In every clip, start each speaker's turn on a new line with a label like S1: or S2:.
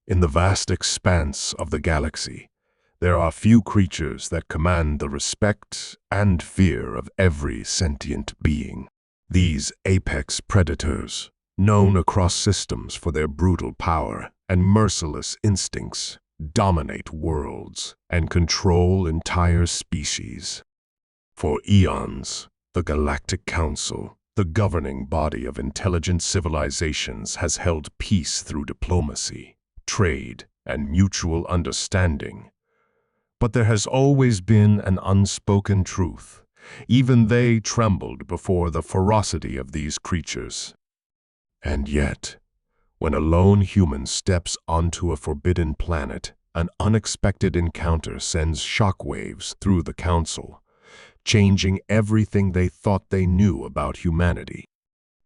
S1: In the vast expanse of the galaxy, there are few creatures that command the respect and fear of every sentient being. These apex predators, known across systems for their brutal power and merciless instincts, dominate worlds and control entire species. For eons, the Galactic Council, the governing body of intelligent civilizations, has held peace through diplomacy, trade, and mutual understanding. But there has always been an unspoken truth. Even they trembled before the ferocity of these creatures. And yet, when a lone human steps onto a forbidden planet, an unexpected encounter sends shockwaves through the Council, changing everything they thought they knew about humanity.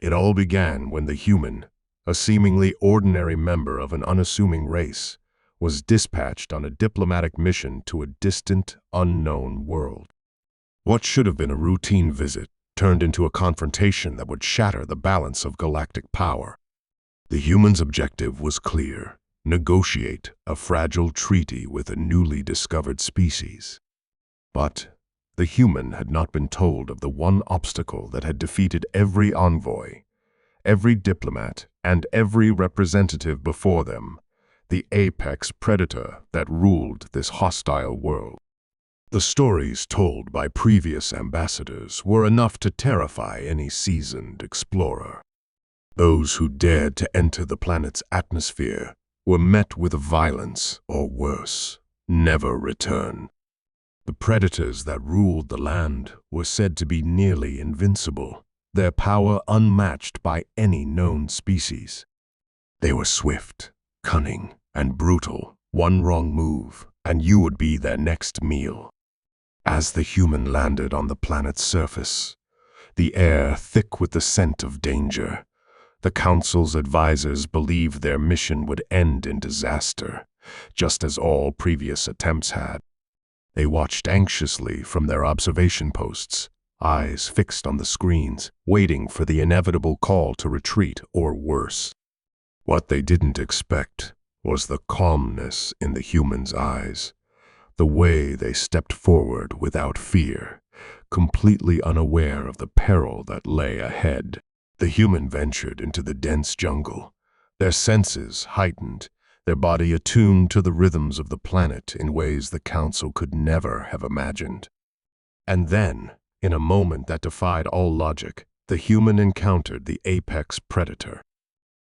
S1: It all began when the human, a seemingly ordinary member of an unassuming race, was dispatched on a diplomatic mission to a distant, unknown world. What should have been a routine visit turned into a confrontation that would shatter the balance of galactic power. The human's objective was clear: negotiate a fragile treaty with a newly discovered species. But the human had not been told of the one obstacle that had defeated every envoy, every diplomat, and every representative before them: the apex predator that ruled this hostile world. The stories told by previous ambassadors were enough to terrify any seasoned explorer. Those who dared to enter the planet's atmosphere were met with violence, or worse, never return. The predators that ruled the land were said to be nearly invincible, their power unmatched by any known species. They were swift, cunning, and brutal. One wrong move, and you would be their next meal. As the human landed on the planet's surface, the air thick with the scent of danger, the Council's advisors believed their mission would end in disaster, just as all previous attempts had. They watched anxiously from their observation posts, eyes fixed on the screens, waiting for the inevitable call to retreat or worse. What they didn't expect was the calmness in the humans' eyes, the way they stepped forward without fear, completely unaware of the peril that lay ahead. The human ventured into the dense jungle, their senses heightened, their body attuned to the rhythms of the planet in ways the Council could never have imagined. And then, in a moment that defied all logic, the human encountered the apex predator.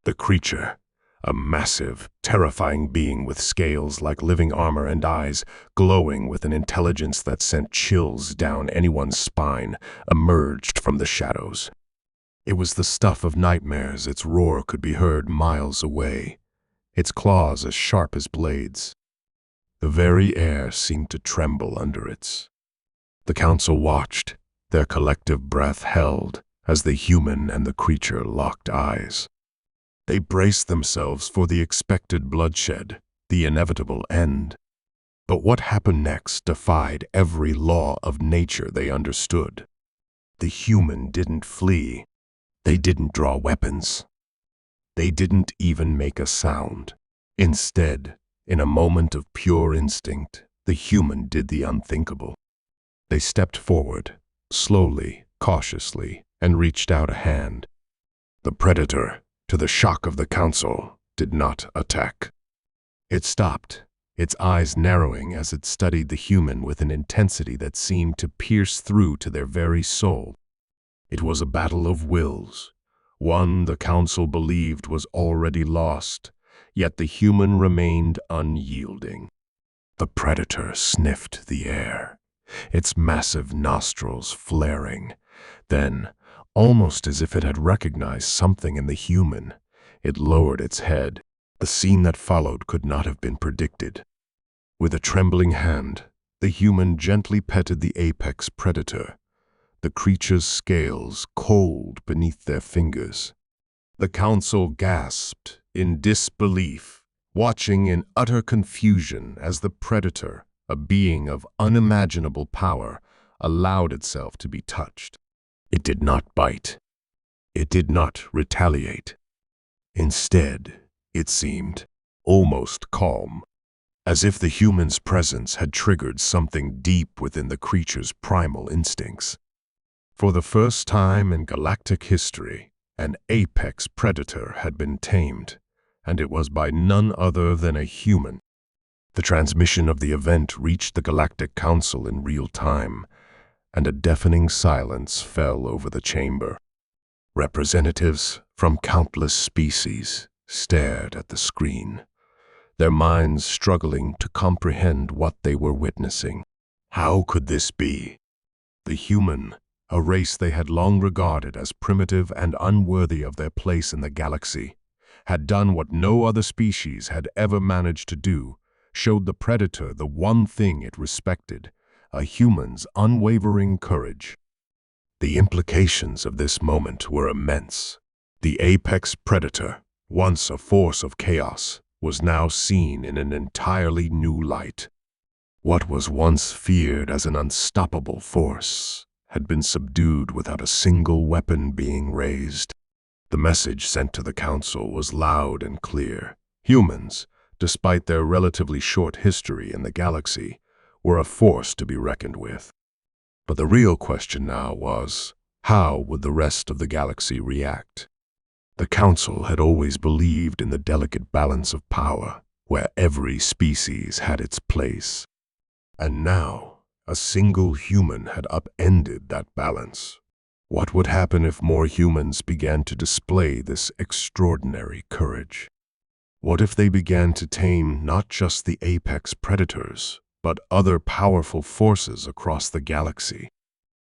S1: The creature, a massive, terrifying being with scales like living armor and eyes glowing with an intelligence that sent chills down anyone's spine, emerged from the shadows. It was the stuff of nightmares. Its roar could be heard miles away, its claws as sharp as blades. The very air seemed to tremble under it. The Council watched, their collective breath held, as the human and the creature locked eyes. They braced themselves for the expected bloodshed, the inevitable end. But what happened next defied every law of nature they understood. The human didn't flee. They didn't draw weapons. They didn't even make a sound. Instead, in a moment of pure instinct, the human did the unthinkable. They stepped forward, slowly, cautiously, and reached out a hand. The predator, to the shock of the Council, did not attack. It stopped, its eyes narrowing as it studied the human with an intensity that seemed to pierce through to their very soul. It was a battle of wills, one the Council believed was already lost, yet the human remained unyielding. The predator sniffed the air, its massive nostrils flaring. Then, almost as if it had recognized something in the human, it lowered its head. The scene that followed could not have been predicted. With a trembling hand, the human gently petted the apex predator, the creature's scales cold beneath their fingers. The Council gasped in disbelief, watching in utter confusion as the predator, a being of unimaginable power, allowed itself to be touched. It did not bite. It did not retaliate. Instead, it seemed, almost calm, as if the human's presence had triggered something deep within the creature's primal instincts. For the first time in galactic history, an apex predator had been tamed, and it was by none other than a human. The transmission of the event reached the Galactic Council in real time, and a deafening silence fell over the chamber. Representatives from countless species stared at the screen, their minds struggling to comprehend what they were witnessing. How could this be? The human, a race they had long regarded as primitive and unworthy of their place in the galaxy, had done what no other species had ever managed to do, showed the predator the one thing it respected, a human's unwavering courage. The implications of this moment were immense. The apex predator, once a force of chaos, was now seen in an entirely new light. What was once feared as an unstoppable force had been subdued without a single weapon being raised. The message sent to the council was loud and clear. Humans, despite their relatively short history in the galaxy, were a force to be reckoned with. But the real question now was, how would the rest of the galaxy react? The council had always believed in the delicate balance of power, where every species had its place. And now, a single human had upended that balance. What would happen if more humans began to display this extraordinary courage? What if they began to tame not just the apex predators, but other powerful forces across the galaxy?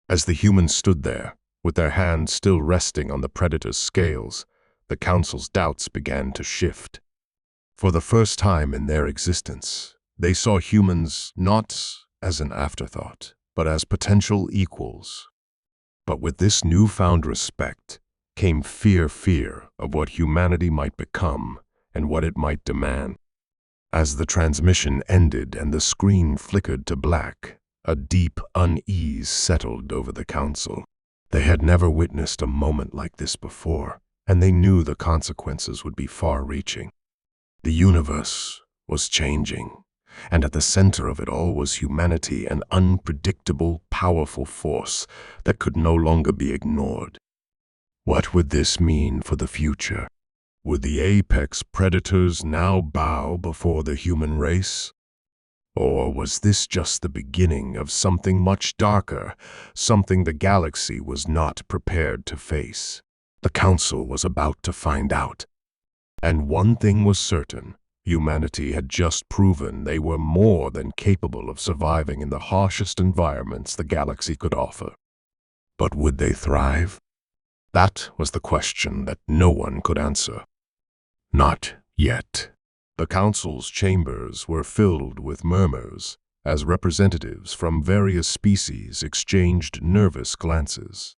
S1: As the humans stood there, with their hands still resting on the predator's scales, the council's doubts began to shift. For the first time in their existence, they saw humans not as an afterthought, but as potential equals. But with this newfound respect came fear of what humanity might become and what it might demand. As the transmission ended and the screen flickered to black, a deep unease settled over the council. They had never witnessed a moment like this before, and they knew the consequences would be far-reaching. The universe was changing, and at the center of it all was humanity, an unpredictable, powerful force that could no longer be ignored. What would this mean for the future? Would the apex predators now bow before the human race? Or was this just the beginning of something much darker, something the galaxy was not prepared to face? The council was about to find out. And one thing was certain: humanity had just proven they were more than capable of surviving in the harshest environments the galaxy could offer. But would they thrive? That was the question that no one could answer. Not yet. The council's chambers were filled with murmurs as representatives from various species exchanged nervous glances.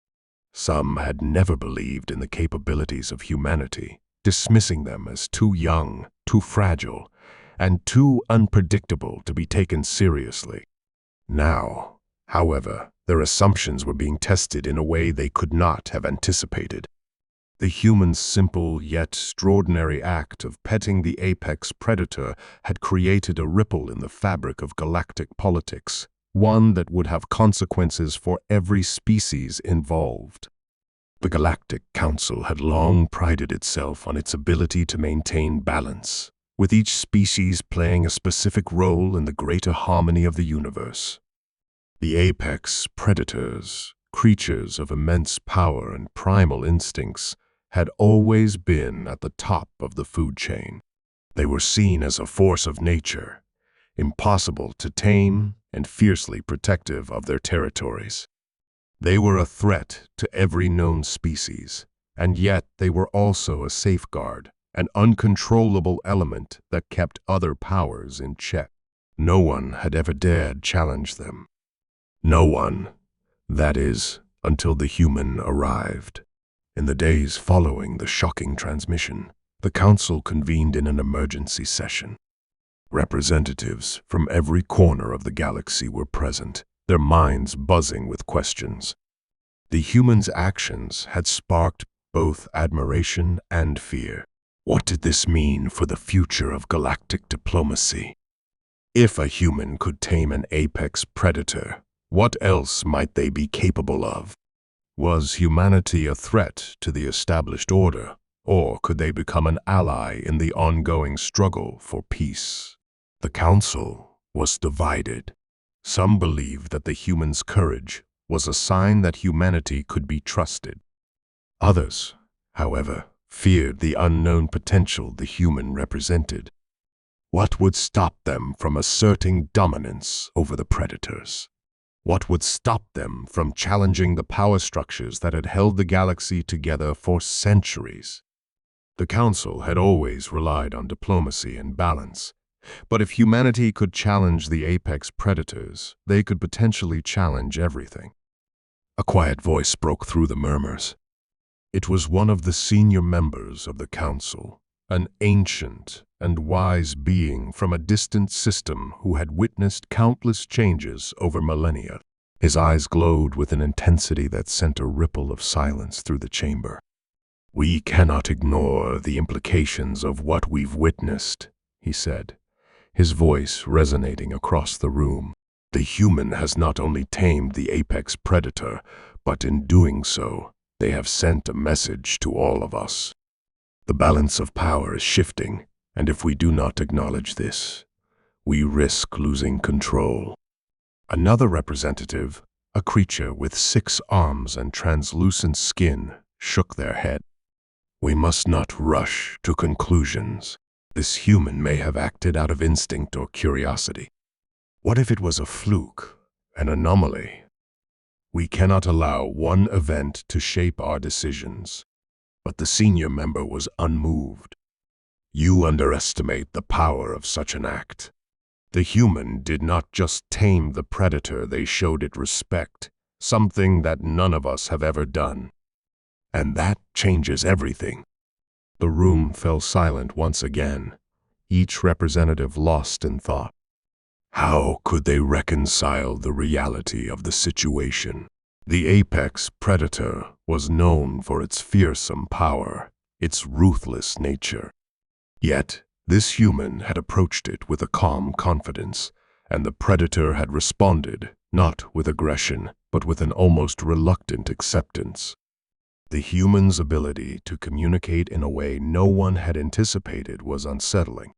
S1: Some had never believed in the capabilities of humanity, dismissing them as too young, too fragile, and too unpredictable to be taken seriously. Now, however, their assumptions were being tested in a way they could not have anticipated. The human's simple yet extraordinary act of petting the apex predator had created a ripple in the fabric of galactic politics, one that would have consequences for every species involved. The Galactic Council had long prided itself on its ability to maintain balance, with each species playing a specific role in the greater harmony of the universe. The apex predators, creatures of immense power and primal instincts, had always been at the top of the food chain. They were seen as a force of nature, impossible to tame and fiercely protective of their territories. They were a threat to every known species, and yet they were also a safeguard, an uncontrollable element that kept other powers in check. No one had ever dared challenge them. No one, that is, until the human arrived. In the days following the shocking transmission, the council convened in an emergency session. Representatives from every corner of the galaxy were present, their minds buzzing with questions. The human's actions had sparked both admiration and fear. What did this mean for the future of galactic diplomacy? If a human could tame an apex predator, what else might they be capable of? Was humanity a threat to the established order, or could they become an ally in the ongoing struggle for peace? The council was divided. Some believed that the humans' courage was a sign that humanity could be trusted. Others, however, feared the unknown potential the human represented. What would stop them from asserting dominance over the predators? What would stop them from challenging the power structures that had held the galaxy together for centuries? The Council had always relied on diplomacy and balance, but if humanity could challenge the apex predators, they could potentially challenge everything. A quiet voice broke through the murmurs. It was one of the senior members of the Council, an ancient and wise being from a distant system who had witnessed countless changes over millennia. His eyes glowed with an intensity that sent a ripple of silence through the chamber. "We cannot ignore the implications of what we've witnessed," he said, his voice resonating across the room. "The human has not only tamed the apex predator, but in doing so, they have sent a message to all of us. The balance of power is shifting, and if we do not acknowledge this, we risk losing control." Another representative, a creature with 6 arms and translucent skin, shook their head. "We must not rush to conclusions. This human may have acted out of instinct or curiosity. What if it was a fluke, an anomaly? We cannot allow one event to shape our decisions." But the senior member was unmoved. "You underestimate the power of such an act. The human did not just tame the predator, they showed it respect, something that none of us have ever done. And that changes everything." The room fell silent once again, each representative lost in thought. How could they reconcile the reality of the situation? The apex predator was known for its fearsome power, its ruthless nature. Yet, this human had approached it with a calm confidence, and the predator had responded, not with aggression, but with an almost reluctant acceptance. The human's ability to communicate in a way no one had anticipated was unsettling.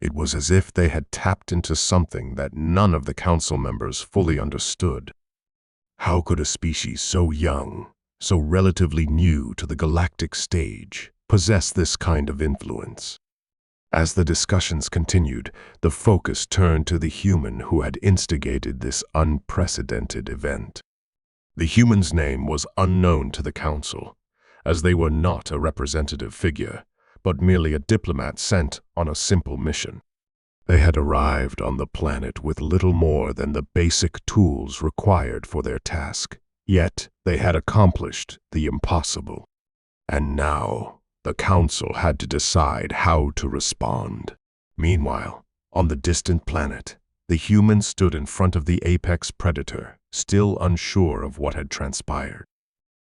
S1: It was as if they had tapped into something that none of the council members fully understood. How could a species so young, so relatively new to the galactic stage, possess this kind of influence? As the discussions continued, the focus turned to the human who had instigated this unprecedented event. The human's name was unknown to the council, as they were not a representative figure, but merely a diplomat sent on a simple mission. They had arrived on the planet with little more than the basic tools required for their task, yet they had accomplished the impossible. And now, the council had to decide how to respond. Meanwhile, on the distant planet, the human stood in front of the apex predator, still unsure of what had transpired.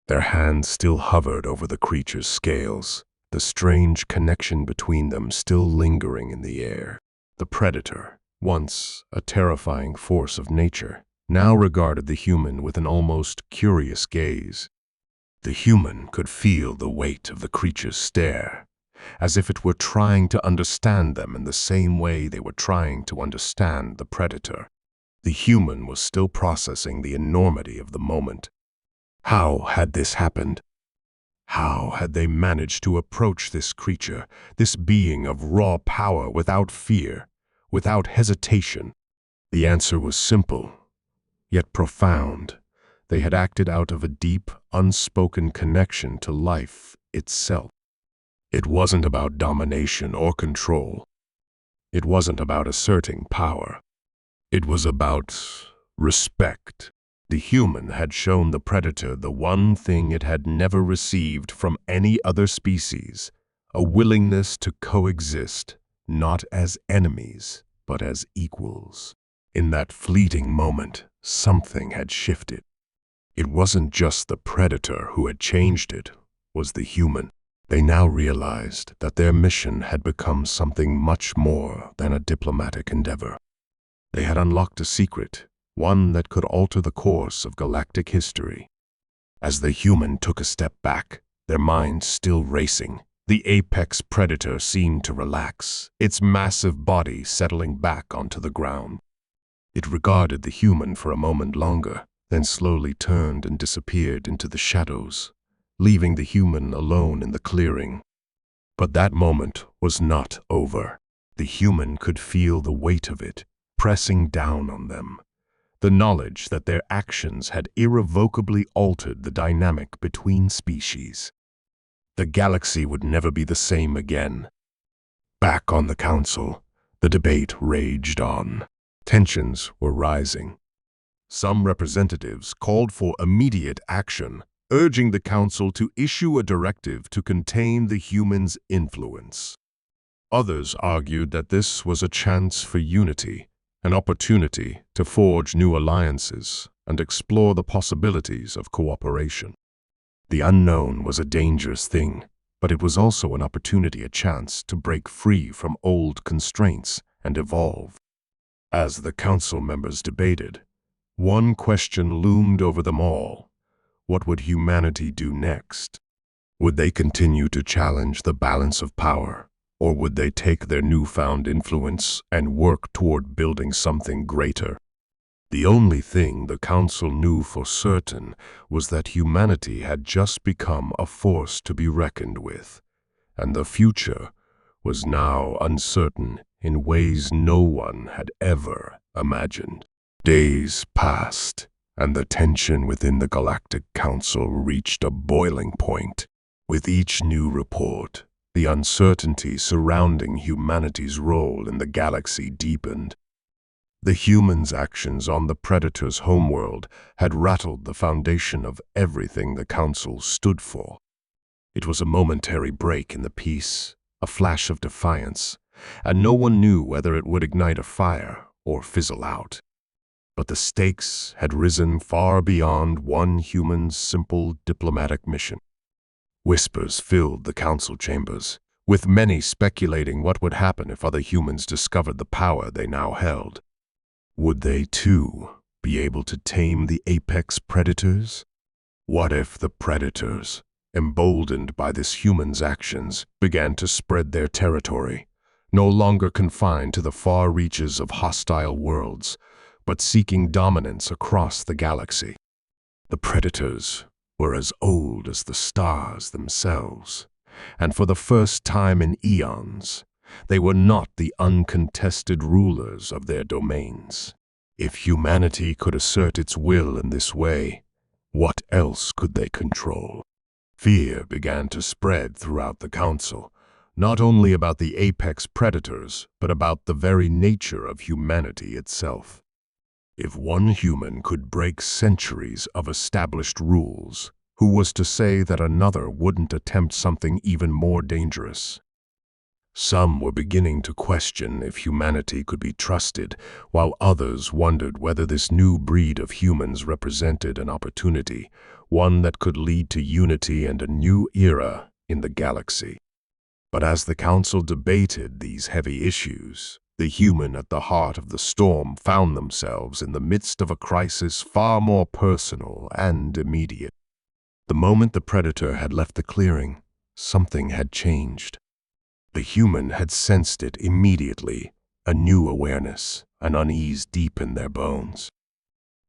S1: Their hands still hovered over the creature's scales, the strange connection between them still lingering in the air. The predator, once a terrifying force of nature, now regarded the human with an almost curious gaze. The human could feel the weight of the creature's stare, as if it were trying to understand them in the same way they were trying to understand the predator. The human was still processing the enormity of the moment. How had this happened? How had they managed to approach this creature, this being of raw power, without fear, without hesitation? The answer was simple, yet profound. They had acted out of a deep, unspoken connection to life itself. It wasn't about domination or control. It wasn't about asserting power. It was about respect. The human had shown the predator the one thing it had never received from any other species, a willingness to coexist, not as enemies, but as equals. In that fleeting moment, something had shifted. It wasn't just the predator who had changed, it was the human. They now realized that their mission had become something much more than a diplomatic endeavor. They had unlocked a secret, one that could alter the course of galactic history. As the human took a step back, their minds still racing, the apex predator seemed to relax, its massive body settling back onto the ground. It regarded the human for a moment longer, then slowly turned and disappeared into the shadows, leaving the human alone in the clearing. But that moment was not over. The human could feel the weight of it pressing down on them, the knowledge that their actions had irrevocably altered the dynamic between species. The galaxy would never be the same again. Back on the council, the debate raged on. Tensions were rising. Some representatives called for immediate action, urging the council to issue a directive to contain the humans' influence. Others argued that this was a chance for unity, an opportunity to forge new alliances and explore the possibilities of cooperation. The unknown was a dangerous thing, but it was also an opportunity, a chance to break free from old constraints and evolve. As the council members debated, one question loomed over them all. What would humanity do next? Would they continue to challenge the balance of power, or would they take their newfound influence and work toward building something greater? The only thing the council knew for certain was that humanity had just become a force to be reckoned with, and the future was now uncertain in ways no one had ever imagined. Days passed, and the tension within the Galactic Council reached a boiling point. With each new report, the uncertainty surrounding humanity's role in the galaxy deepened. The humans' actions on the Predator's homeworld had rattled the foundation of everything the Council stood for. It was a momentary break in the peace, a flash of defiance, and no one knew whether it would ignite a fire or fizzle out. But the stakes had risen far beyond one human's simple diplomatic mission. Whispers filled the council chambers, with many speculating what would happen if other humans discovered the power they now held. Would they, too, be able to tame the apex predators? What if the predators, emboldened by this human's actions, began to spread their territory, no longer confined to the far reaches of hostile worlds, but seeking dominance across the galaxy? The predators were as old as the stars themselves, and for the first time in eons, they were not the uncontested rulers of their domains. If humanity could assert its will in this way, what else could they control? Fear began to spread throughout the council, not only about the apex predators, but about the very nature of humanity itself. If one human could break centuries of established rules, who was to say that another wouldn't attempt something even more dangerous? Some were beginning to question if humanity could be trusted, while others wondered whether this new breed of humans represented an opportunity, one that could lead to unity and a new era in the galaxy. But as the council debated these heavy issues, the human at the heart of the storm found themselves in the midst of a crisis far more personal and immediate. The moment the predator had left the clearing, something had changed. The human had sensed it immediately, a new awareness, an unease deep in their bones.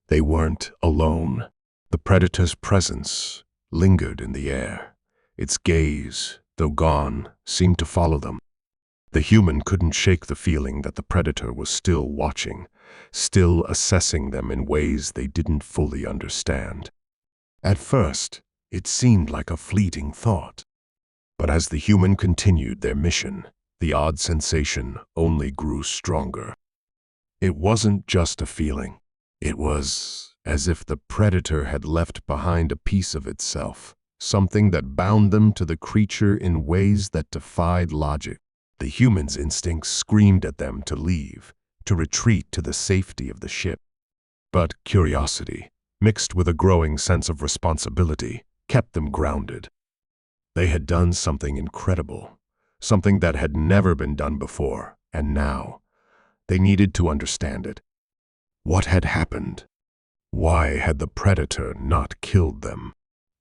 S1: They weren't alone. The predator's presence lingered in the air. Its gaze, though gone, seemed to follow them. The human couldn't shake the feeling that the predator was still watching, still assessing them in ways they didn't fully understand. At first, it seemed like a fleeting thought. But as the human continued their mission, the odd sensation only grew stronger. It wasn't just a feeling. It was as if the predator had left behind a piece of itself, something that bound them to the creature in ways that defied logic. The human's instincts screamed at them to leave, to retreat to the safety of the ship. But curiosity, mixed with a growing sense of responsibility, kept them grounded. They had done something incredible, something that had never been done before, and now they needed to understand it. What had happened? Why had the predator not killed them?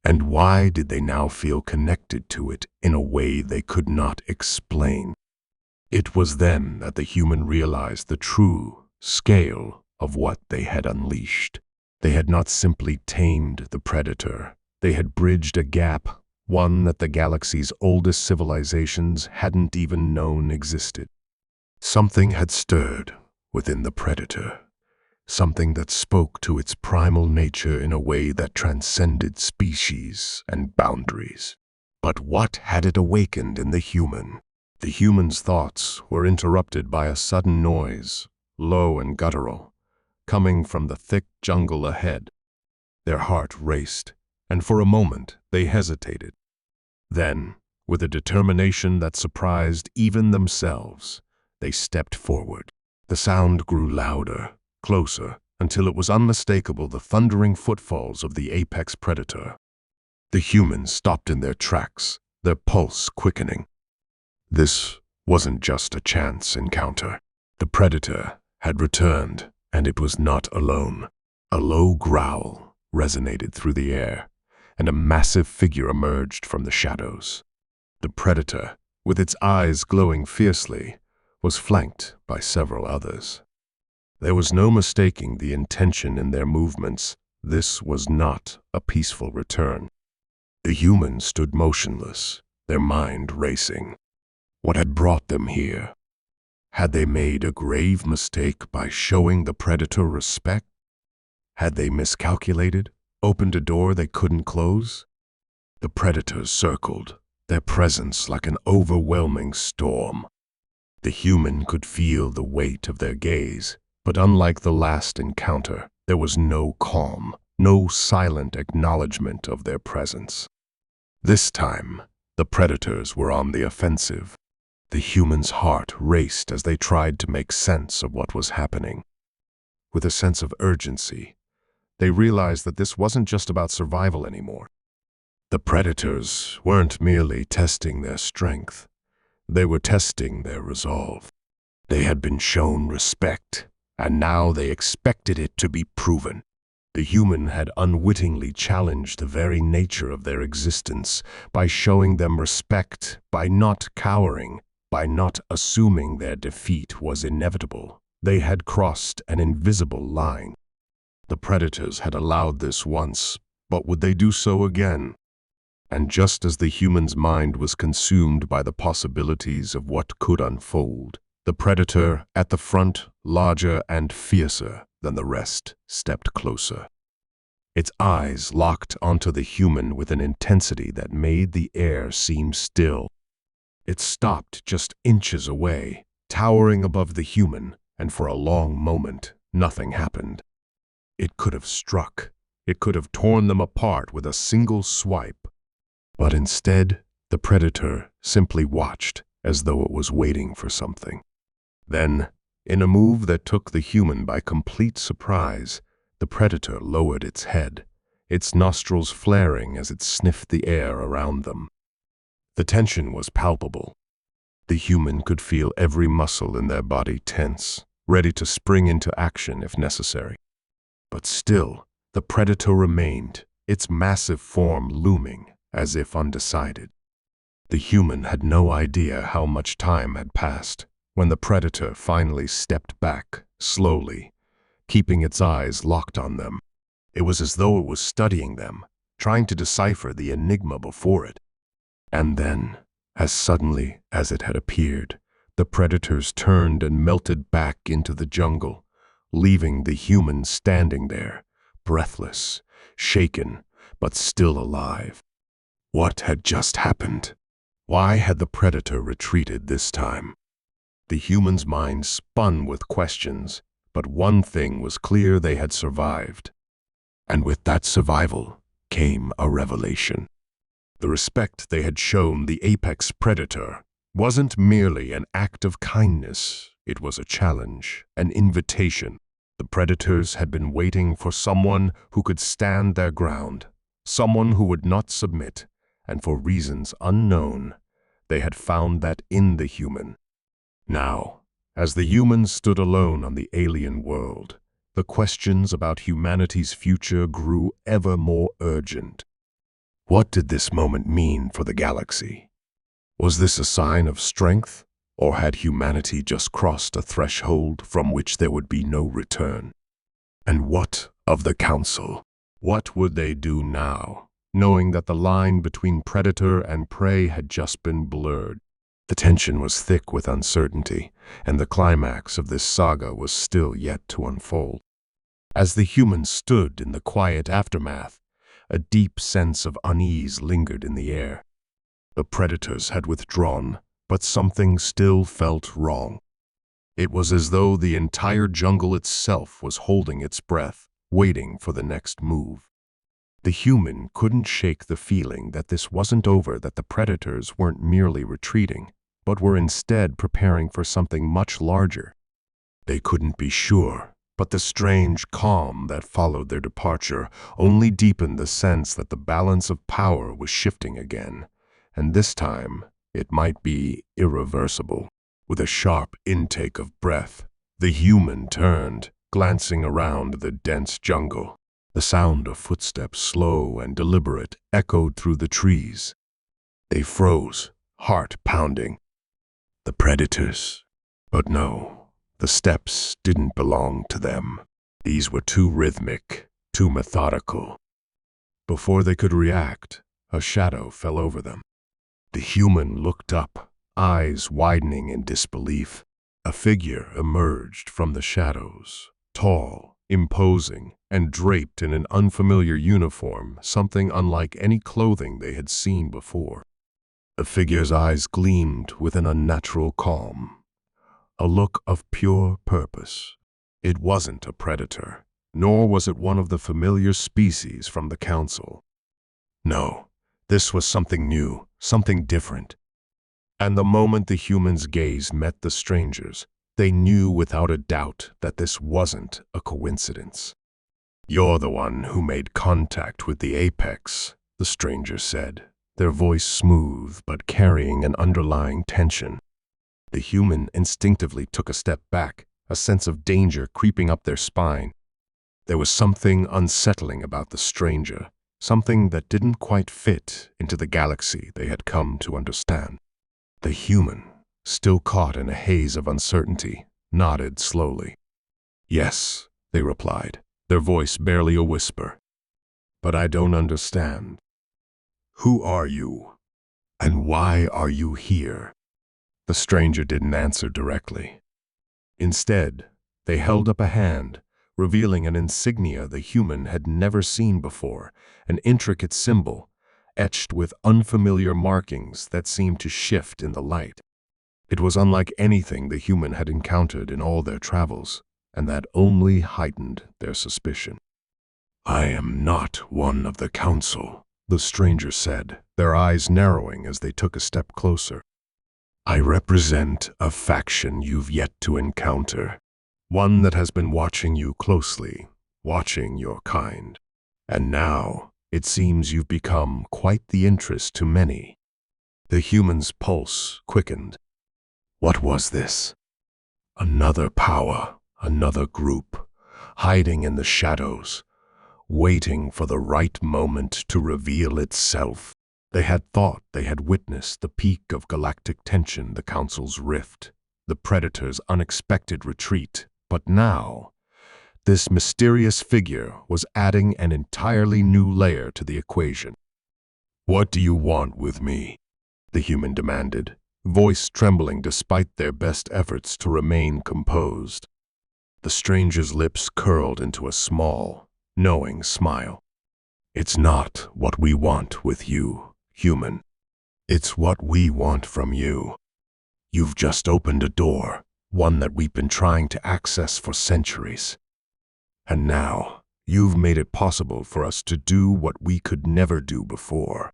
S1: And why did they now feel connected to it in a way they could not explain? It was then that the human realized the true scale of what they had unleashed. They had not simply tamed the predator. They had bridged a gap, one that the galaxy's oldest civilizations hadn't even known existed. Something had stirred within the predator, something that spoke to its primal nature in a way that transcended species and boundaries. But what had it awakened in the human? The human's thoughts were interrupted by a sudden noise, low and guttural, coming from the thick jungle ahead. Their heart raced, and for a moment they hesitated. Then, with a determination that surprised even themselves, they stepped forward. The sound grew louder, closer, until it was unmistakable, the thundering footfalls of the apex predator. The humans stopped in their tracks, their pulse quickening. This wasn't just a chance encounter. The predator had returned, and it was not alone. A low growl resonated through the air, and a massive figure emerged from the shadows. The predator, with its eyes glowing fiercely, was flanked by several others. There was no mistaking the intention in their movements. This was not a peaceful return. The humans stood motionless, their mind racing. What had brought them here? Had they made a grave mistake by showing the predator respect? Had they miscalculated, opened a door they couldn't close? The predators circled, their presence like an overwhelming storm. The human could feel the weight of their gaze, but unlike the last encounter, there was no calm, no silent acknowledgement of their presence. This time, the predators were on the offensive. The human's heart raced as they tried to make sense of what was happening. With a sense of urgency, they realized that this wasn't just about survival anymore. The predators weren't merely testing their strength. They were testing their resolve. They had been shown respect, and now they expected it to be proven. The human had unwittingly challenged the very nature of their existence by showing them respect, by not cowering, by not assuming their defeat was inevitable. They had crossed an invisible line. The predators had allowed this once, but would they do so again? And just as the human's mind was consumed by the possibilities of what could unfold, the predator at the front, larger and fiercer than the rest, stepped closer. Its eyes locked onto the human with an intensity that made the air seem still. It stopped just inches away, towering above the human, and for a long moment, nothing happened. It could have struck. It could have torn them apart with a single swipe. But instead, the predator simply watched, as though it was waiting for something. Then, in a move that took the human by complete surprise, the predator lowered its head, its nostrils flaring as it sniffed the air around them. The tension was palpable. The human could feel every muscle in their body tense, ready to spring into action if necessary. But still, the predator remained, its massive form looming, as if undecided. The human had no idea how much time had passed when the predator finally stepped back, slowly, keeping its eyes locked on them. It was as though it was studying them, trying to decipher the enigma before it. And then, as suddenly as it had appeared, the predators turned and melted back into the jungle, leaving the human standing there, breathless, shaken, but still alive. What had just happened? Why had the predator retreated this time? The human's mind spun with questions, but one thing was clear: they had survived. And with that survival came a revelation. The respect they had shown the apex predator wasn't merely an act of kindness. It was a challenge, an invitation. The predators had been waiting for someone who could stand their ground, someone who would not submit, and for reasons unknown, they had found that in the human. Now, as the humans stood alone on the alien world, the questions about humanity's future grew ever more urgent. What did this moment mean for the galaxy? Was this a sign of strength, or had humanity just crossed a threshold from which there would be no return? And what of the Council? What would they do now, knowing that the line between predator and prey had just been blurred? The tension was thick with uncertainty, and the climax of this saga was still yet to unfold. As the humans stood in the quiet aftermath, a deep sense of unease lingered in the air. The predators had withdrawn, but something still felt wrong. It was as though the entire jungle itself was holding its breath, waiting for the next move. The human couldn't shake the feeling that this wasn't over, that the predators weren't merely retreating, but were instead preparing for something much larger. They couldn't be sure, but the strange calm that followed their departure only deepened the sense that the balance of power was shifting again, and this time it might be irreversible. With a sharp intake of breath, the human turned, glancing around the dense jungle. The sound of footsteps, slow and deliberate, echoed through the trees. They froze, heart pounding. The predators. But no, the steps didn't belong to them. These were too rhythmic, too methodical. Before they could react, a shadow fell over them. The human looked up, eyes widening in disbelief. A figure emerged from the shadows, tall, imposing, and draped in an unfamiliar uniform, something unlike any clothing they had seen before. The figure's eyes gleamed with an unnatural calm, a look of pure purpose. It wasn't a predator, nor was it one of the familiar species from the Council. No, this was something new, something different. And the moment the humans' gaze met the strangers, they knew without a doubt that this wasn't a coincidence. "You're the one who made contact with the apex," the stranger said, their voice smooth but carrying an underlying tension. The human instinctively took a step back, a sense of danger creeping up their spine. There was something unsettling about the stranger, something that didn't quite fit into the galaxy they had come to understand. The human, still caught in a haze of uncertainty, nodded slowly. "Yes," they replied, their voice barely a whisper. "But I don't understand. Who are you? And why are you here?" The stranger didn't answer directly. Instead, they held up a hand, revealing an insignia the human had never seen before, an intricate symbol, etched with unfamiliar markings that seemed to shift in the light. It was unlike anything the human had encountered in all their travels, and that only heightened their suspicion. "I am not one of the Council," the stranger said, their eyes narrowing as they took a step closer. "I represent a faction you've yet to encounter, one that has been watching you closely, watching your kind. And now, it seems you've become quite the interest to many." The human's pulse quickened. What was this? Another power, another group, hiding in the shadows, waiting for the right moment to reveal itself. They had thought they had witnessed the peak of galactic tension, the Council's rift, the Predator's unexpected retreat, but now, this mysterious figure was adding an entirely new layer to the equation. "What do you want with me?" the human demanded, voice trembling despite their best efforts to remain composed. The stranger's lips curled into a small, knowing smile. "It's not what we want with you, human. It's what we want from you. You've just opened a door, one that we've been trying to access for centuries. And now, you've made it possible for us to do what we could never do before."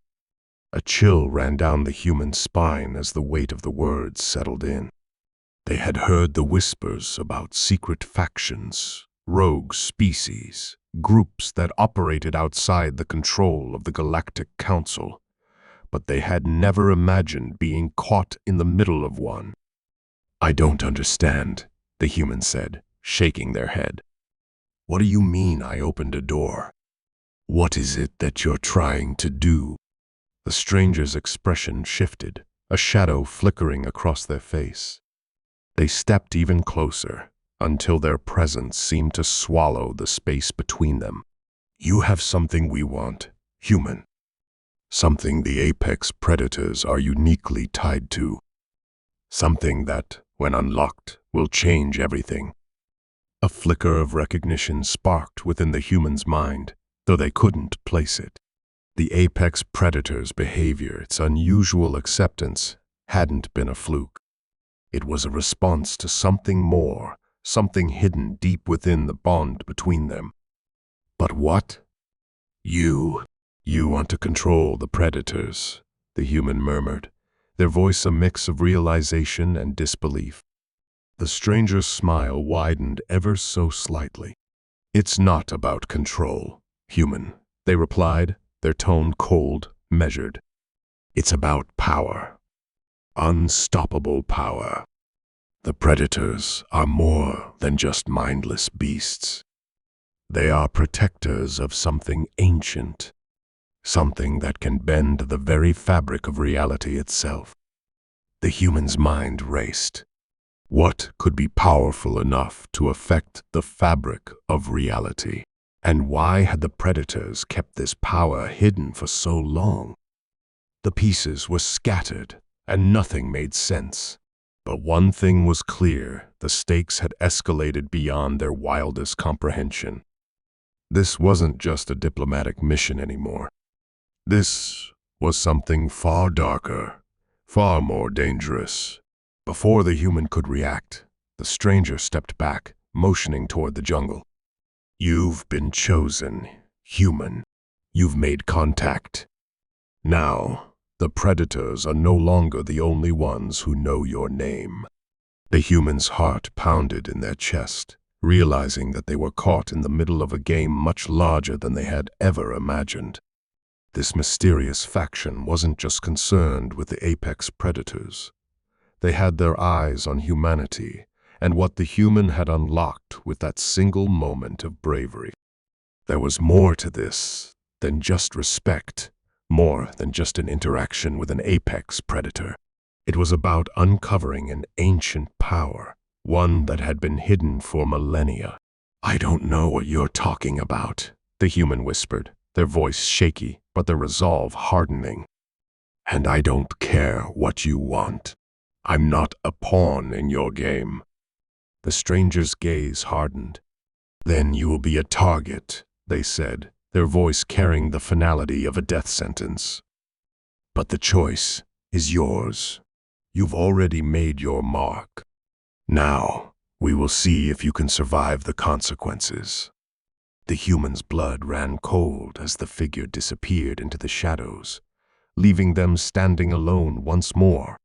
S1: A chill ran down the human's spine as the weight of the words settled in. They had heard the whispers about secret factions, rogue species, groups that operated outside the control of the Galactic Council. but they had never imagined being caught in the middle of one. "I don't understand," the human said, shaking their head. "What do you mean I opened a door? What is it that you're trying to do?" The stranger's expression shifted, a shadow flickering across their face. They stepped even closer, until their presence seemed to swallow the space between them. "You have something we want, human. Something the apex predators are uniquely tied to. Something that, when unlocked, will change everything." A flicker of recognition sparked within the human's mind, though they couldn't place it. The apex predator's behavior, its unusual acceptance, hadn't been a fluke. It was a response to something more, something hidden deep within the bond between them. "But what?" You want to control the predators," the human murmured, their voice a mix of realization and disbelief. The stranger's smile widened ever so slightly. "It's not about control, human," they replied, their tone cold, measured. "It's about power. Unstoppable power. The predators are more than just mindless beasts. They are protectors of something ancient, something that can bend the very fabric of reality itself." The human's mind raced. What could be powerful enough to affect the fabric of reality? And why had the predators kept this power hidden for so long? The pieces were scattered, and nothing made sense. But one thing was clear: the stakes had escalated beyond their wildest comprehension. This wasn't just a diplomatic mission anymore. This was something far darker, far more dangerous. Before the human could react, the stranger stepped back, motioning toward the jungle. "You've been chosen, human. You've made contact. Now, the predators are no longer the only ones who know your name." The human's heart pounded in their chest, realizing that they were caught in the middle of a game much larger than they had ever imagined. This mysterious faction wasn't just concerned with the apex predators. They had their eyes on humanity and what the human had unlocked with that single moment of bravery. There was more to this than just respect, more than just an interaction with an apex predator. It was about uncovering an ancient power, one that had been hidden for millennia. "I don't know what you're talking about," the human whispered, their voice shaky, but their resolve hardening. "And I don't care what you want. I'm not a pawn in your game." The stranger's gaze hardened. "Then you will be a target," they said, their voice carrying the finality of a death sentence. "But the choice is yours. You've already made your mark. Now, we will see if you can survive the consequences." The human's blood ran cold as the figure disappeared into the shadows, leaving them standing alone once more.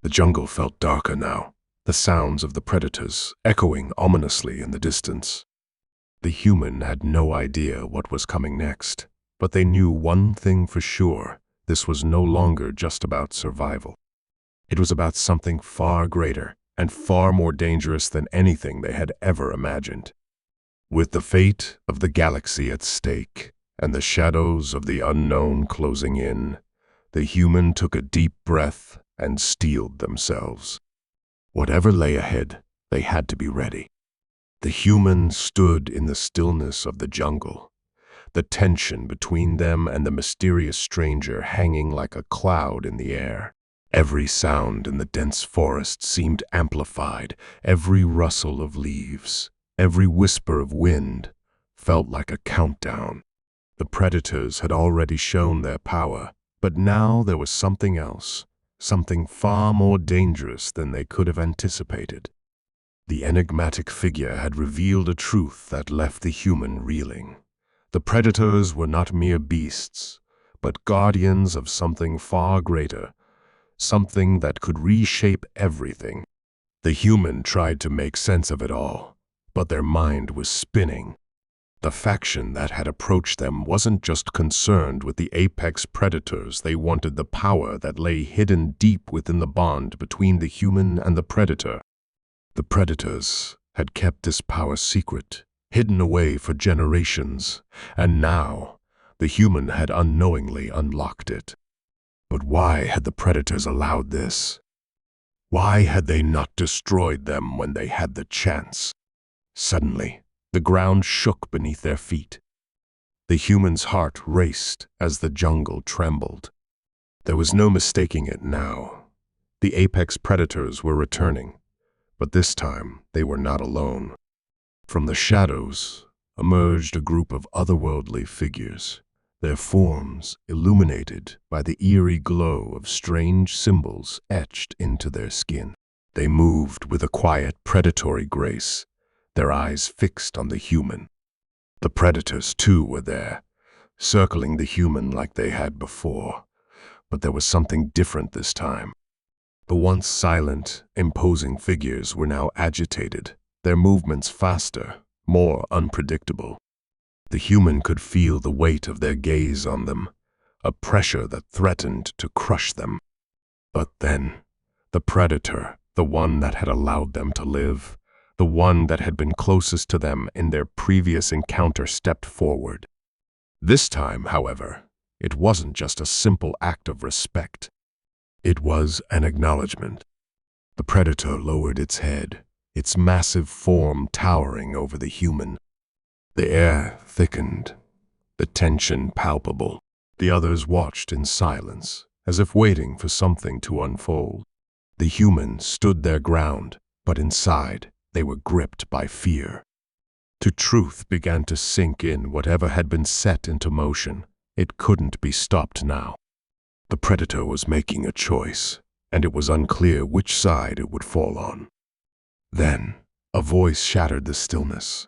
S1: The jungle felt darker now, the sounds of the predators echoing ominously in the distance. The human had no idea what was coming next, but they knew one thing for sure: this was no longer just about survival. It was about something far greater and far more dangerous than anything they had ever imagined. With the fate of the galaxy at stake and the shadows of the unknown closing in, the human took a deep breath and steeled themselves. Whatever lay ahead, they had to be ready. The human stood in the stillness of the jungle, the tension between them and the mysterious stranger hanging like a cloud in the air. Every sound in the dense forest seemed amplified, every rustle of leaves, every whisper of wind felt like a countdown. The predators had already shown their power, but now there was something else, something far more dangerous than they could have anticipated. The enigmatic figure had revealed a truth that left the human reeling. The predators were not mere beasts, but guardians of something far greater, something that could reshape everything. The human tried to make sense of it all, but their mind was spinning. The faction that had approached them wasn't just concerned with the apex predators, they wanted the power that lay hidden deep within the bond between the human and the predator. The predators had kept this power secret, hidden away for generations, and now the human had unknowingly unlocked it. But why had the predators allowed this? Why had they not destroyed them when they had the chance? Suddenly, the ground shook beneath their feet. The human's heart raced as the jungle trembled. There was no mistaking it now. The apex predators were returning, but this time they were not alone. From the shadows emerged a group of otherworldly figures, their forms illuminated by the eerie glow of strange symbols etched into their skin. They moved with a quiet, predatory grace, their eyes fixed on the human. The predators, too, were there, circling the human like they had before. But there was something different this time. The once silent, imposing figures were now agitated, their movements faster, more unpredictable. The human could feel the weight of their gaze on them, a pressure that threatened to crush them. But then, the predator, the one that had allowed them to live, the one that had been closest to them in their previous encounter, stepped forward. This time, however, it wasn't just a simple act of respect. It was an acknowledgement. The predator lowered its head, its massive form towering over the human. The air thickened, the tension palpable. The others watched in silence, as if waiting for something to unfold. The human stood their ground, but inside, they were gripped by fear. The truth began to sink in. Whatever had been set into motion, it couldn't be stopped now. The predator was making a choice, and it was unclear which side it would fall on. Then, a voice shattered the stillness.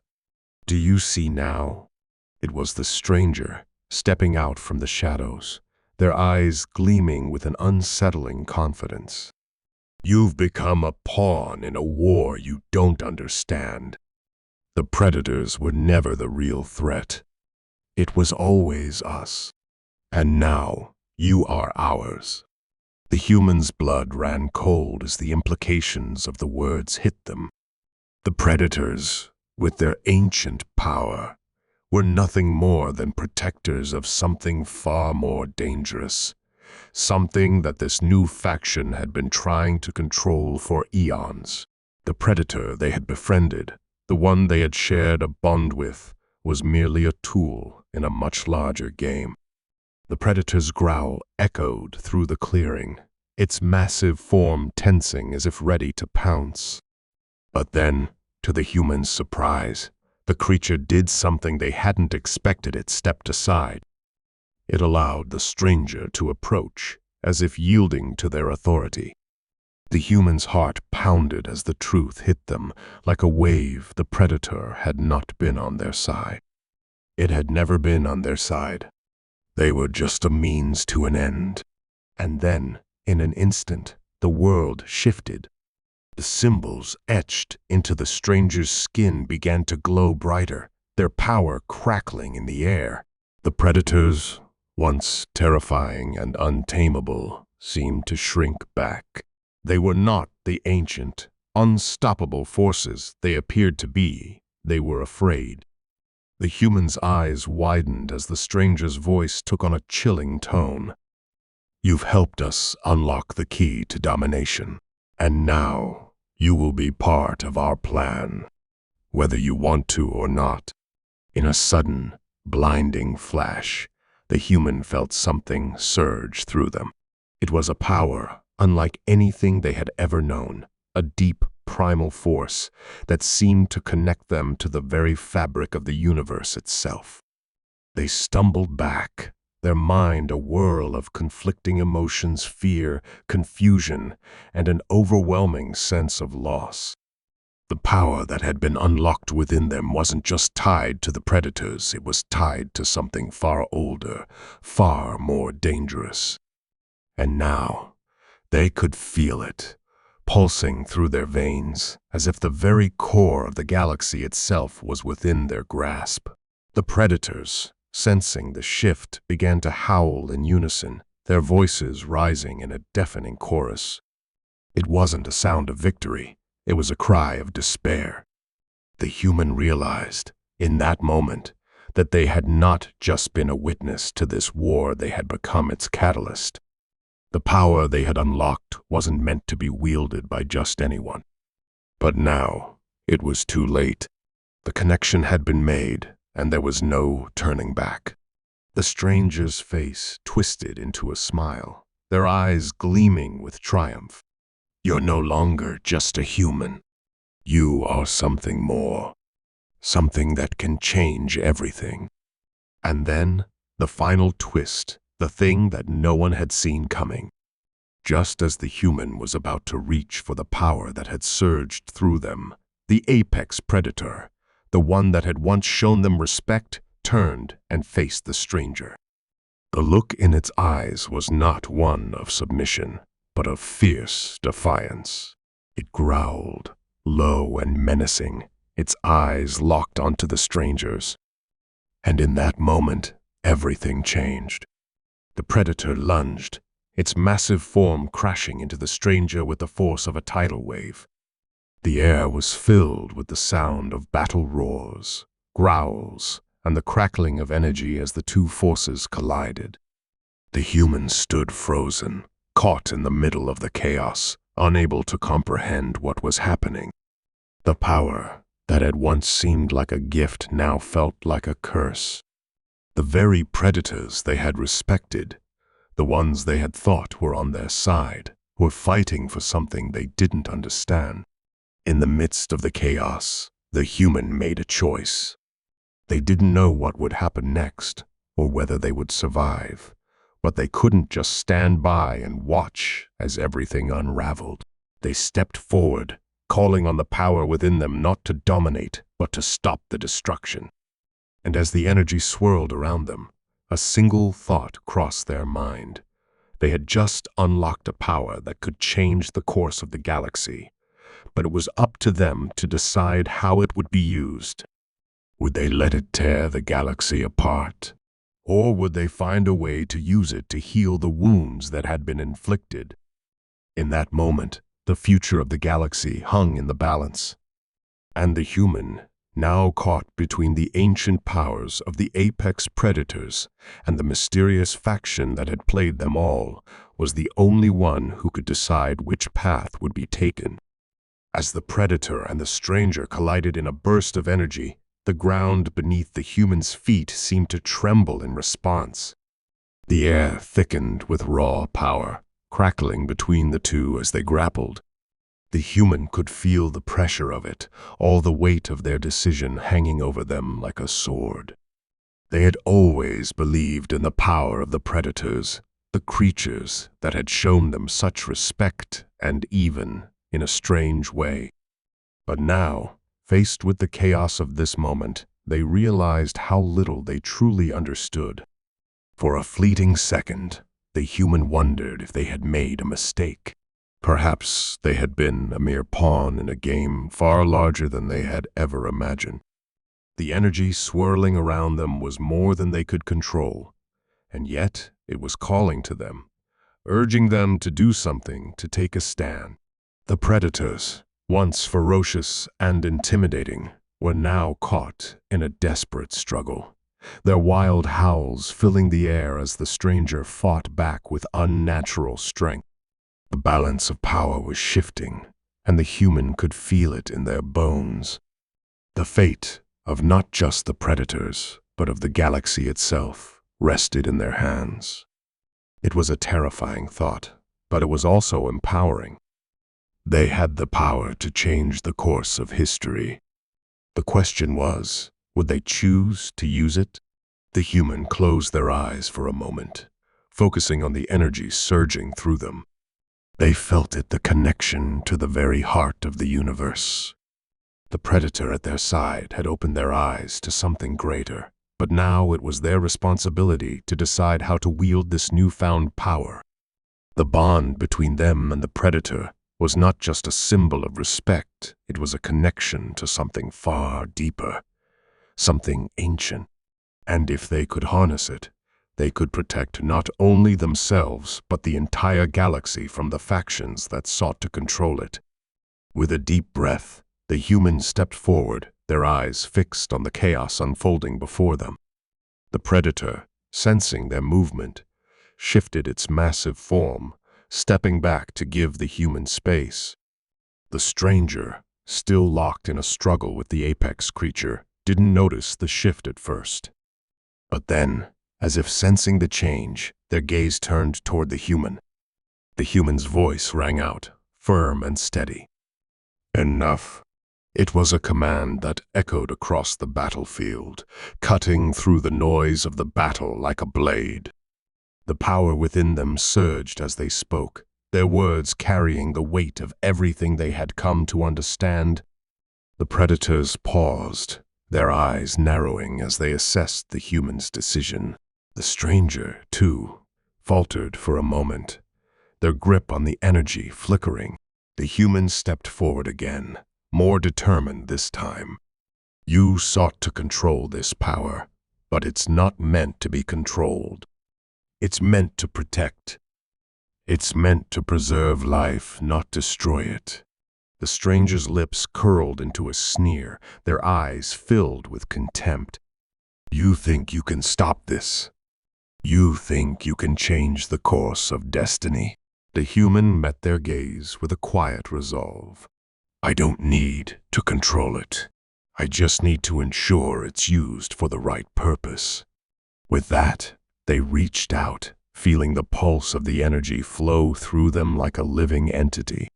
S1: "Do you see now?" It was the stranger, stepping out from the shadows, their eyes gleaming with an unsettling confidence. "You've become a pawn in a war you don't understand. The predators were never the real threat. It was always us. And now, you are ours." The human's blood ran cold as the implications of the words hit them. The predators, with their ancient power, were nothing more than protectors of something far more dangerous, something that this new faction had been trying to control for eons. The predator they had befriended, the one they had shared a bond with, was merely a tool in a much larger game. The predator's growl echoed through the clearing, its massive form tensing as if ready to pounce. But then, to the human's surprise, the creature did something they hadn't expected. It stepped aside. It allowed the stranger to approach, as if yielding to their authority. The human's heart pounded as the truth hit them. Like a wave, the predator had not been on their side. It had never been on their side. They were just a means to an end. And then, in an instant, the world shifted. The symbols etched into the stranger's skin began to glow brighter, their power crackling in the air. The predators, once terrifying and untamable, seemed to shrink back. They were not the ancient, unstoppable forces they appeared to be. They were afraid. The human's eyes widened as the stranger's voice took on a chilling tone. "You've helped us unlock the key to domination, and now you will be part of our plan, whether you want to or not." In a sudden, blinding flash, the human felt something surge through them. It was a power unlike anything they had ever known, a deep, primal force that seemed to connect them to the very fabric of the universe itself. They stumbled back, their mind a whirl of conflicting emotions, fear, confusion, and an overwhelming sense of loss. The power that had been unlocked within them wasn't just tied to the predators, it was tied to something far older, far more dangerous. And now, they could feel it, pulsing through their veins, as if the very core of the galaxy itself was within their grasp. The predators, sensing the shift, began to howl in unison, their voices rising in a deafening chorus. It wasn't a sound of victory, it was a cry of despair. The human realized, in that moment, that they had not just been a witness to this war, they had become its catalyst. The power they had unlocked wasn't meant to be wielded by just anyone. But now, it was too late. The connection had been made, and there was no turning back. The stranger's face twisted into a smile, their eyes gleaming with triumph. "You're no longer just a human. You are something more. Something that can change everything." And then, the final twist, the thing that no one had seen coming. Just as the human was about to reach for the power that had surged through them, the apex predator, the one that had once shown them respect, turned and faced the stranger. The look in its eyes was not one of submission, but of fierce defiance. It growled, low and menacing, its eyes locked onto the stranger's. And in that moment, everything changed. The predator lunged, its massive form crashing into the stranger with the force of a tidal wave. The air was filled with the sound of battle roars, growls, and the crackling of energy as the two forces collided. The human stood frozen, caught in the middle of the chaos, unable to comprehend what was happening. The power that had once seemed like a gift now felt like a curse. The very predators they had respected, the ones they had thought were on their side, were fighting for something they didn't understand. In the midst of the chaos, the human made a choice. They didn't know what would happen next, or whether they would survive, but they couldn't just stand by and watch as everything unraveled. They stepped forward, calling on the power within them not to dominate, but to stop the destruction. And as the energy swirled around them, a single thought crossed their mind. They had just unlocked a power that could change the course of the galaxy, but it was up to them to decide how it would be used. Would they let it tear the galaxy apart? Or would they find a way to use it to heal the wounds that had been inflicted? In that moment, the future of the galaxy hung in the balance. And the human, now caught between the ancient powers of the apex predators and the mysterious faction that had played them all, was the only one who could decide which path would be taken. As the predator and the stranger collided in a burst of energy, the ground beneath the human's feet seemed to tremble in response. The air thickened with raw power, crackling between the two as they grappled. The human could feel the pressure of it, all the weight of their decision hanging over them like a sword. They had always believed in the power of the predators, the creatures that had shown them such respect and even, in a strange way. But now, faced with the chaos of this moment, they realized how little they truly understood. For a fleeting second, the human wondered if they had made a mistake. Perhaps they had been a mere pawn in a game far larger than they had ever imagined. The energy swirling around them was more than they could control, and yet it was calling to them, urging them to do something, to take a stand. The predators, once ferocious and intimidating, were now caught in a desperate struggle, their wild howls filling the air as the stranger fought back with unnatural strength. The balance of power was shifting, and the human could feel it in their bones. The fate of not just the predators, but of the galaxy itself, rested in their hands. It was a terrifying thought, but it was also empowering. They had the power to change the course of history. The question was, would they choose to use it? The human closed their eyes for a moment, focusing on the energy surging through them. They felt it, the connection to the very heart of the universe. The predator at their side had opened their eyes to something greater, but now it was their responsibility to decide how to wield this newfound power. The bond between them and the predator was not just a symbol of respect, it was a connection to something far deeper, something ancient, And if they could harness it, they could protect not only themselves but the entire galaxy from the factions that sought to control it. With a deep breath, the humans stepped forward, their eyes fixed on the chaos unfolding before them. The predator, sensing their movement, shifted its massive form, stepping back to give the human space. The stranger, still locked in a struggle with the apex creature, didn't notice the shift at first. But then, as if sensing the change, their gaze turned toward the human. The human's voice rang out, firm and steady. "Enough." It was a command that echoed across the battlefield, cutting through the noise of the battle like a blade. The power within them surged as they spoke, their words carrying the weight of everything they had come to understand. The predators paused, their eyes narrowing as they assessed the human's decision. The stranger, too, faltered for a moment, their grip on the energy flickering. The human stepped forward again, more determined this time. "You sought to control this power, but it's not meant to be controlled. It's meant to protect. It's meant to preserve life, not destroy it." The stranger's lips curled into a sneer, their eyes filled with contempt. "You think you can stop this? You think you can change the course of destiny?" The human met their gaze with a quiet resolve. "I don't need to control it. I just need to ensure it's used for the right purpose." With that, they reached out, feeling the pulse of the energy flow through them like a living entity.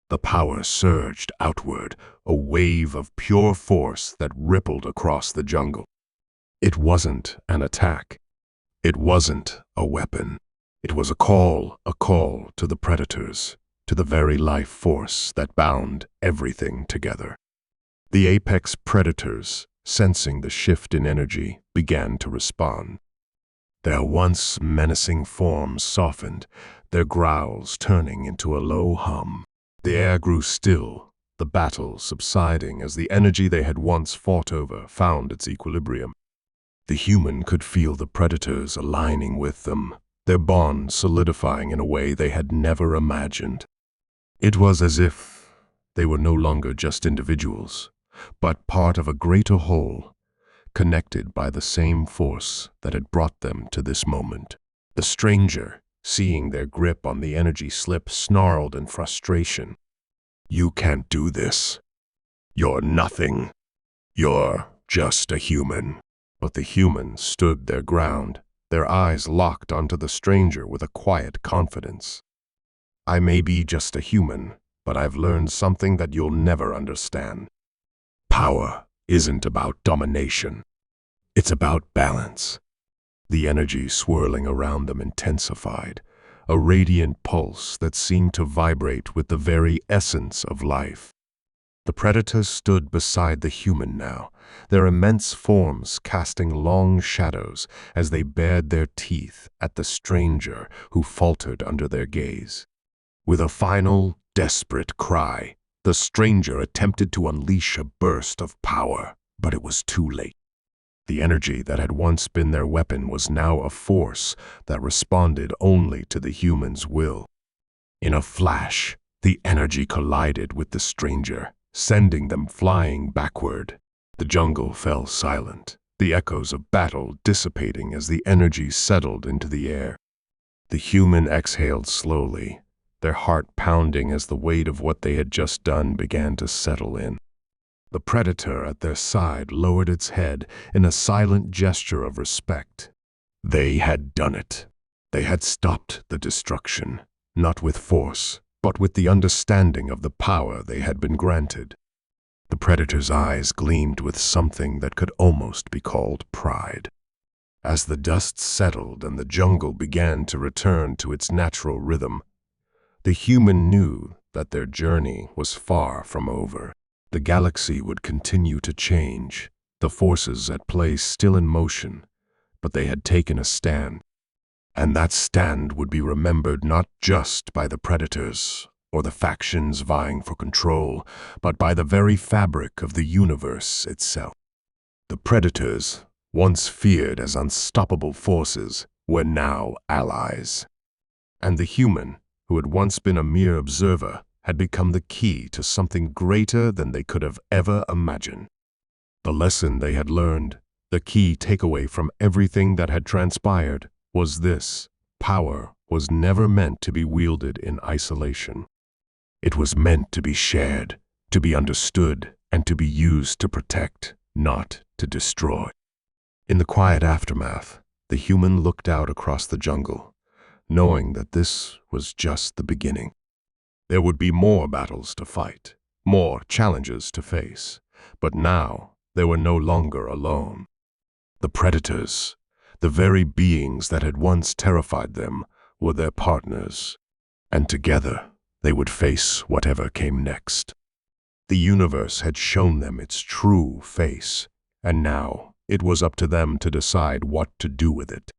S1: The power surged outward, a wave of pure force that rippled across the jungle. It wasn't an attack. It wasn't a weapon. It was a call to the predators, to the very life force that bound everything together. The apex predators, sensing the shift in energy, began to respond. Their once menacing forms softened, their growls turning into a low hum. The air grew still, the battle subsiding as the energy they had once fought over found its equilibrium. The human could feel the predators aligning with them, their bond solidifying in a way they had never imagined. It was as if they were no longer just individuals, but part of a greater whole, connected by the same force that had brought them to this moment. The stranger, seeing their grip on the energy slip, snarled in frustration. "You can't do this. You're nothing. You're just a human." But the humans stood their ground, their eyes locked onto the stranger with a quiet confidence. "I may be just a human, but I've learned something that you'll never understand. Power isn't about domination. It's about balance." The energy swirling around them intensified, a radiant pulse that seemed to vibrate with the very essence of life. The predators stood beside the human now, their immense forms casting long shadows as they bared their teeth at the stranger who faltered under their gaze. With a final, desperate cry, the stranger attempted to unleash a burst of power, but it was too late. The energy that had once been their weapon was now a force that responded only to the human's will. In a flash, the energy collided with the stranger, sending them flying backward. The jungle fell silent, the echoes of battle dissipating as the energy settled into the air. The human exhaled slowly, their heart pounding as the weight of what they had just done began to settle in. The predator at their side lowered its head in a silent gesture of respect. They had done it. They had stopped the destruction, not with force, but with the understanding of the power they had been granted. The predator's eyes gleamed with something that could almost be called pride. As the dust settled and the jungle began to return to its natural rhythm, the human knew that their journey was far from over. The galaxy would continue to change, the forces at play still in motion, but they had taken a stand. And that stand would be remembered not just by the predators or the factions vying for control, but by the very fabric of the universe itself. The predators, once feared as unstoppable forces, were now allies. And the human, who had once been a mere observer, had become the key to something greater than they could have ever imagined. The lesson they had learned, the key takeaway from everything that had transpired, was this: power was never meant to be wielded in isolation. It was meant to be shared, to be understood, and to be used to protect, not to destroy. In the quiet aftermath, the human looked out across the jungle, knowing that this was just the beginning. There would be more battles to fight, more challenges to face, but now they were no longer alone. The predators, the very beings that had once terrified them, were their partners, and together they would face whatever came next. The universe had shown them its true face, and now it was up to them to decide what to do with it.